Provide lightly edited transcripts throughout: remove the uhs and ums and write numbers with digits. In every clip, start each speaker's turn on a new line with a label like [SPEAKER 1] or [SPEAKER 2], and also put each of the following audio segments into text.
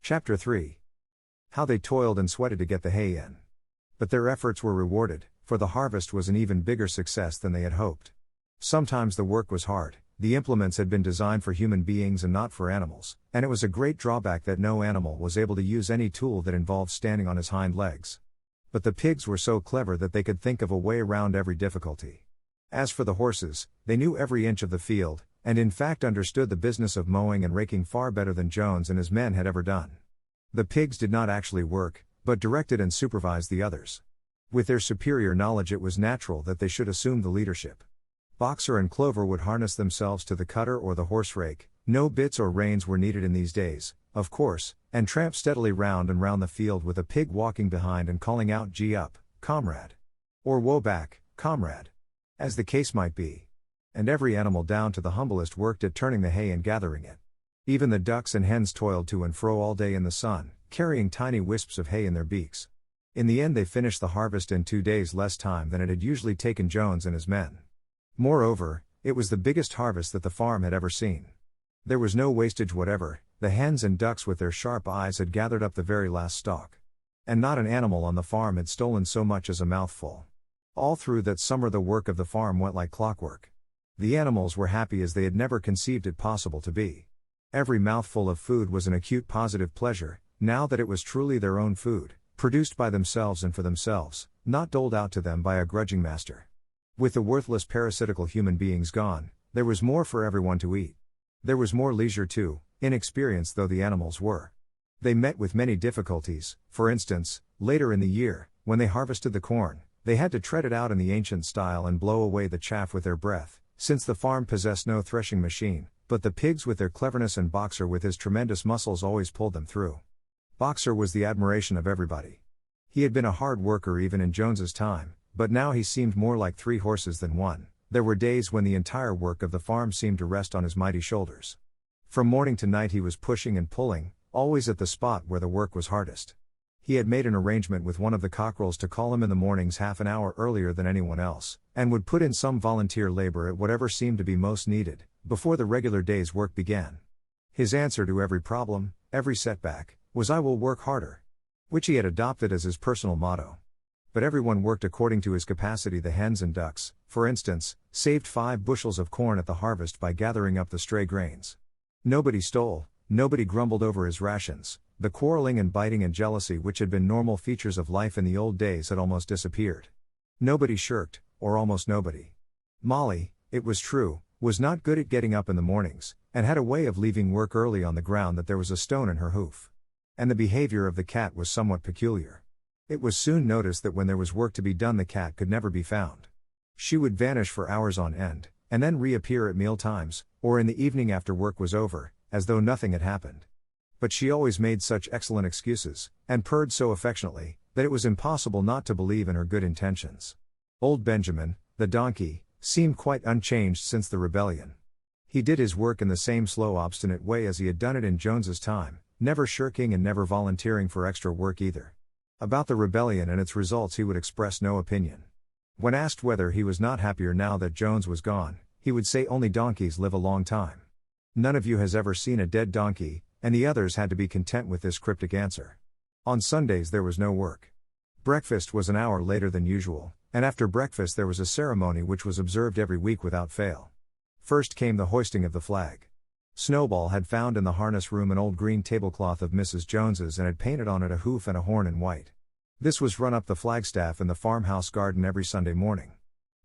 [SPEAKER 1] Chapter 3. How they toiled and sweated to get the hay in. But their efforts were rewarded, for the harvest was an even bigger success than they had hoped. Sometimes the work was hard, the implements had been designed for human beings and not for animals, and it was a great drawback that no animal was able to use any tool that involved standing on his hind legs. But the pigs were so clever that they could think of a way around every difficulty. As for the horses, they knew every inch of the field, and in fact understood the business of mowing and raking far better than Jones and his men had ever done. The pigs did not actually work, but directed and supervised the others. With their superior knowledge, it was natural that they should assume the leadership. Boxer and Clover would harness themselves to the cutter or the horse rake, no bits or reins were needed in these days, of course, and tramp steadily round and round the field with a pig walking behind and calling out, "Gee up, comrade!" or "Woe back, comrade!" as the case might be. And every animal down to the humblest worked at turning the hay and gathering it. Even the ducks and hens toiled to and fro all day in the sun, carrying tiny wisps of hay in their beaks. In the end they finished the harvest in 2 days less time than it had usually taken Jones and his men. Moreover, it was the biggest harvest that the farm had ever seen. There was no wastage whatever, the hens and ducks with their sharp eyes had gathered up the very last stalk. And not an animal on the farm had stolen so much as a mouthful. All through that summer the work of the farm went like clockwork. The animals were happy as they had never conceived it possible to be. Every mouthful of food was an acute positive pleasure, now that it was truly their own food, produced by themselves and for themselves, not doled out to them by a grudging master. With the worthless parasitical human beings gone, there was more for everyone to eat. There was more leisure too, inexperienced though the animals were. They met with many difficulties. For instance, later in the year, when they harvested the corn, they had to tread it out in the ancient style and blow away the chaff with their breath, since the farm possessed no threshing machine, but the pigs with their cleverness and Boxer with his tremendous muscles always pulled them through. Boxer was the admiration of everybody. He had been a hard worker even in Jones's time, but now he seemed more like 3 horses than 1. There were days when the entire work of the farm seemed to rest on his mighty shoulders. From morning to night he was pushing and pulling, always at the spot where the work was hardest. He had made an arrangement with one of the cockerels to call him in the mornings half an hour earlier than anyone else, and would put in some volunteer labor at whatever seemed to be most needed, before the regular day's work began. His answer to every problem, every setback, was "I will work harder," which he had adopted as his personal motto. But everyone worked according to his capacity. The hens and ducks, for instance, saved 5 bushels of corn at the harvest by gathering up the stray grains. Nobody stole, nobody grumbled over his rations. The quarreling and biting and jealousy which had been normal features of life in the old days had almost disappeared. Nobody shirked, or almost nobody. Molly, it was true, was not good at getting up in the mornings, and had a way of leaving work early on the ground that there was a stone in her hoof. And the behavior of the cat was somewhat peculiar. It was soon noticed that when there was work to be done the cat could never be found. She would vanish for hours on end, and then reappear at meal times, or in the evening after work was over, as though nothing had happened. But she always made such excellent excuses, and purred so affectionately, that it was impossible not to believe in her good intentions. Old Benjamin, the donkey, seemed quite unchanged since the rebellion. He did his work in the same slow obstinate way as he had done it in Jones's time, never shirking and never volunteering for extra work either. About the rebellion and its results he would express no opinion. When asked whether he was not happier now that Jones was gone, he would say only donkeys live a long time. None of you has ever seen a dead donkey, and the others had to be content with this cryptic answer. On Sundays there was no work. Breakfast was an hour later than usual, and after breakfast there was a ceremony which was observed every week without fail. First came the hoisting of the flag. Snowball had found in the harness room an old green tablecloth of Mrs. Jones's and had painted on it a hoof and a horn in white. This was run up the flagstaff in the farmhouse garden every Sunday morning.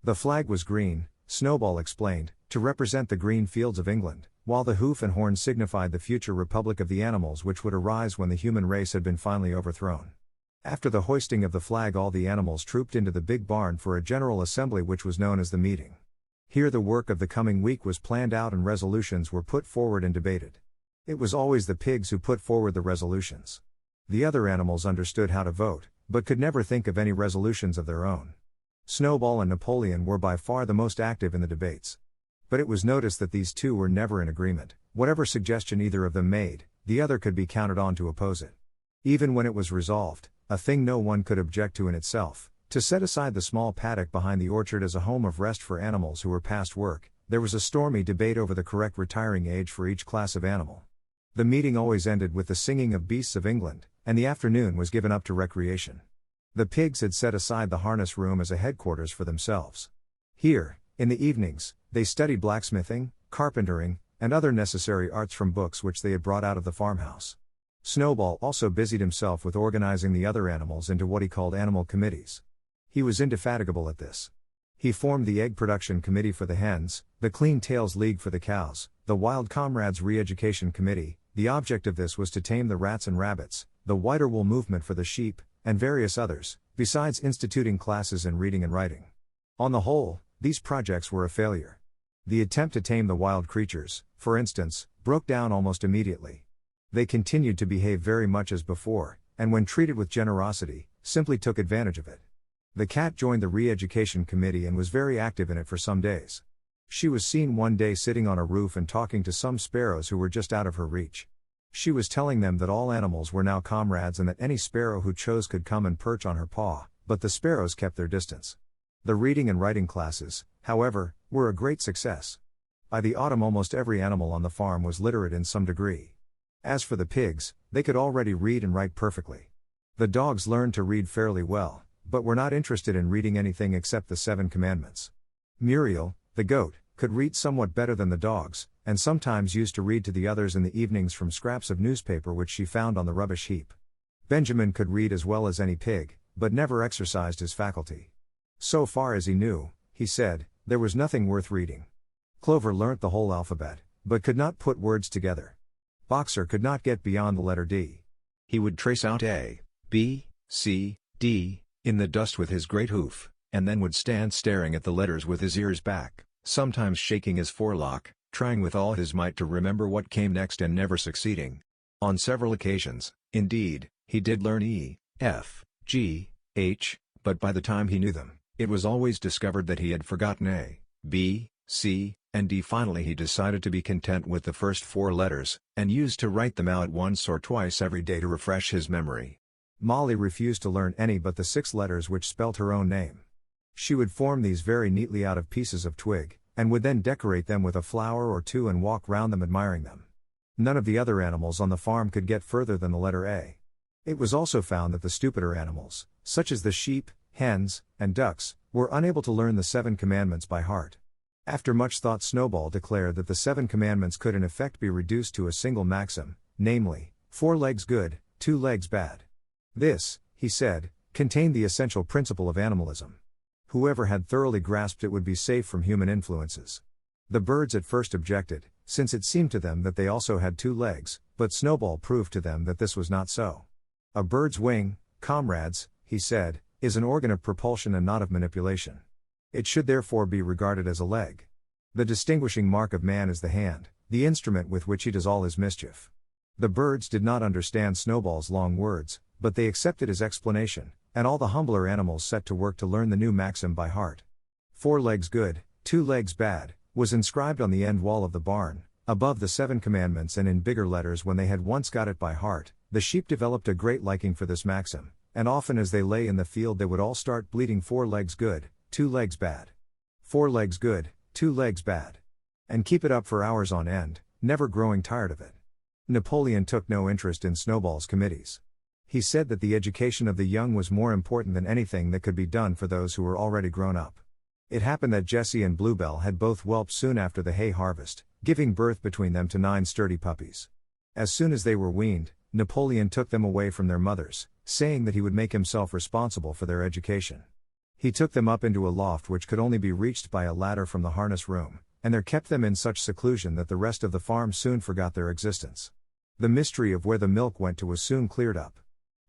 [SPEAKER 1] The flag was green, Snowball explained, to represent the green fields of England, while the hoof and horn signified the future republic of the animals which would arise when the human race had been finally overthrown. After the hoisting of the flag all the animals trooped into the big barn for a general assembly which was known as the meeting. Here the work of the coming week was planned out and resolutions were put forward and debated. It was always the pigs who put forward the resolutions. The other animals understood how to vote, but could never think of any resolutions of their own. Snowball and Napoleon were by far the most active in the debates. But it was noticed that these two were never in agreement. Whatever suggestion either of them made, the other could be counted on to oppose it. Even when it was resolved, a thing no one could object to in itself, to set aside the small paddock behind the orchard as a home of rest for animals who were past work, there was a stormy debate over the correct retiring age for each class of animal. The meeting always ended with the singing of Beasts of England, and the afternoon was given up to recreation. The pigs had set aside the harness room as a headquarters for themselves. Here, in the evenings, they studied blacksmithing, carpentering, and other necessary arts from books which they had brought out of the farmhouse. Snowball also busied himself with organizing the other animals into what he called animal committees. He was indefatigable at this. He formed the Egg Production Committee for the hens, the Clean Tails League for the cows, the Wild Comrades Re-Education Committee. The object of this was to tame the rats and rabbits, the Whiter Wool Movement for the sheep, and various others, besides instituting classes in reading and writing. On the whole, these projects were a failure. The attempt to tame the wild creatures, for instance, broke down almost immediately. They continued to behave very much as before, and when treated with generosity, simply took advantage of it. The cat joined the Re-Education Committee and was very active in it for some days. She was seen one day sitting on a roof and talking to some sparrows who were just out of her reach. She was telling them that all animals were now comrades and that any sparrow who chose could come and perch on her paw, but the sparrows kept their distance. The reading and writing classes, however, were a great success. By the autumn almost every animal on the farm was literate in some degree. As for the pigs, they could already read and write perfectly. The dogs learned to read fairly well, but were not interested in reading anything except the 7 Commandments. Muriel, the goat, could read somewhat better than the dogs, and sometimes used to read to the others in the evenings from scraps of newspaper which she found on the rubbish heap. Benjamin could read as well as any pig, but never exercised his faculty. So far as he knew, he said, there was nothing worth reading. Clover learnt the whole alphabet, but could not put words together. Boxer could not get beyond the letter D. He would trace out A, B, C, D, in the dust with his great hoof, and then would stand staring at the letters with his ears back, sometimes shaking his forelock, trying with all his might to remember what came next and never succeeding. On several occasions, indeed, he did learn E, F, G, H, but by the time he knew them, it was always discovered that he had forgotten A, B, C, and D. Finally he decided to be content with the first 4 letters, and used to write them out once or twice every day to refresh his memory. Molly refused to learn any but the 6 letters which spelt her own name. She would form these very neatly out of pieces of twig, and would then decorate them with a flower or 2 and walk round them admiring them. None of the other animals on the farm could get further than the letter A. It was also found that the stupider animals, such as the sheep, hens, and ducks, were unable to learn the 7 Commandments by heart. After much thought, Snowball declared that the 7 Commandments could in effect be reduced to a single maxim, namely, 4 legs good, 2 legs bad. This, he said, contained the essential principle of animalism. Whoever had thoroughly grasped it would be safe from human influences. The birds at first objected, since it seemed to them that they also had 2 legs, but Snowball proved to them that this was not so. A bird's wing, comrades, he said, is an organ of propulsion and not of manipulation. It should therefore be regarded as a leg. The distinguishing mark of man is the hand, the instrument with which he does all his mischief. The birds did not understand Snowball's long words, but they accepted his explanation, and all the humbler animals set to work to learn the new maxim by heart. 4 legs good, 2 legs bad, was inscribed on the end wall of the barn, above the 7 Commandments and in bigger letters. When they had once got it by heart, the sheep developed a great liking for this maxim, and often as they lay in the field they would all start bleating 4 legs good, 2 legs bad. 4 legs good, 2 legs bad. And keep it up for hours on end, never growing tired of it. Napoleon took no interest in Snowball's committees. He said that the education of the young was more important than anything that could be done for those who were already grown up. It happened that Jessie and Bluebell had both whelped soon after the hay harvest, giving birth between them to 9 sturdy puppies. As soon as they were weaned, Napoleon took them away from their mothers, saying that he would make himself responsible for their education. He took them up into a loft which could only be reached by a ladder from the harness room, and there kept them in such seclusion that the rest of the farm soon forgot their existence. The mystery of where the milk went to was soon cleared up.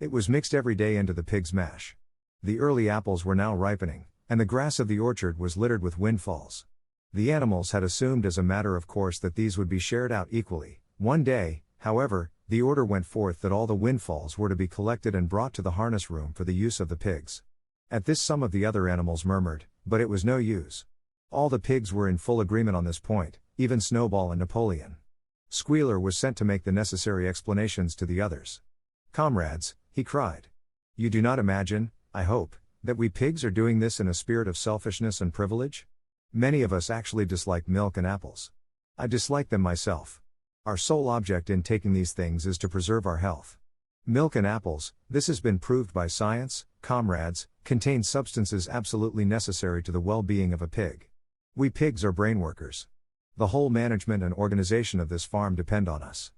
[SPEAKER 1] It was mixed every day into the pig's mash. The early apples were now ripening, and the grass of the orchard was littered with windfalls. The animals had assumed as a matter of course that these would be shared out equally. One day, however, the order went forth that all the windfalls were to be collected and brought to the harness room for the use of the pigs. At this some of the other animals murmured, but it was no use. All the pigs were in full agreement on this point, even Snowball and Napoleon. Squealer was sent to make the necessary explanations to the others. "Comrades," he cried. "You do not imagine, I hope, that we pigs are doing this in a spirit of selfishness and privilege? Many of us actually dislike milk and apples. I dislike them myself. Our sole object in taking these things is to preserve our health. Milk and apples, this has been proved by science, comrades, contain substances absolutely necessary to the well-being of a pig. We pigs are brain workers. The whole management and organization of this farm depend on us.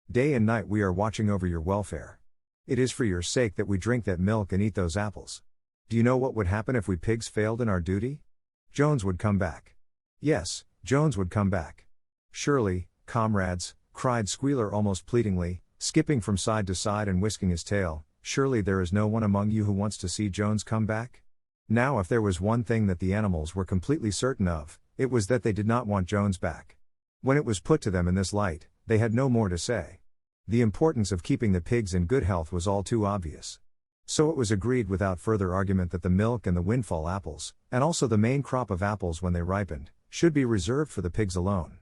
[SPEAKER 1] Day and night we are watching over your welfare. It is for your sake that we drink that milk and eat those apples. Do you know what would happen if we pigs failed in our duty? Jones would come back. Yes, Jones would come back. Surely, comrades, cried Squealer almost pleadingly, skipping from side to side and whisking his tail, surely there is no one among you who wants to see Jones come back? Now if there was one thing that the animals were completely certain of, it was that they did not want Jones back. When it was put to them in this light, they had no more to say. The importance of keeping the pigs in good health was all too obvious. So it was agreed without further argument that the milk and the windfall apples, and also the main crop of apples when they ripened, should be reserved for the pigs alone.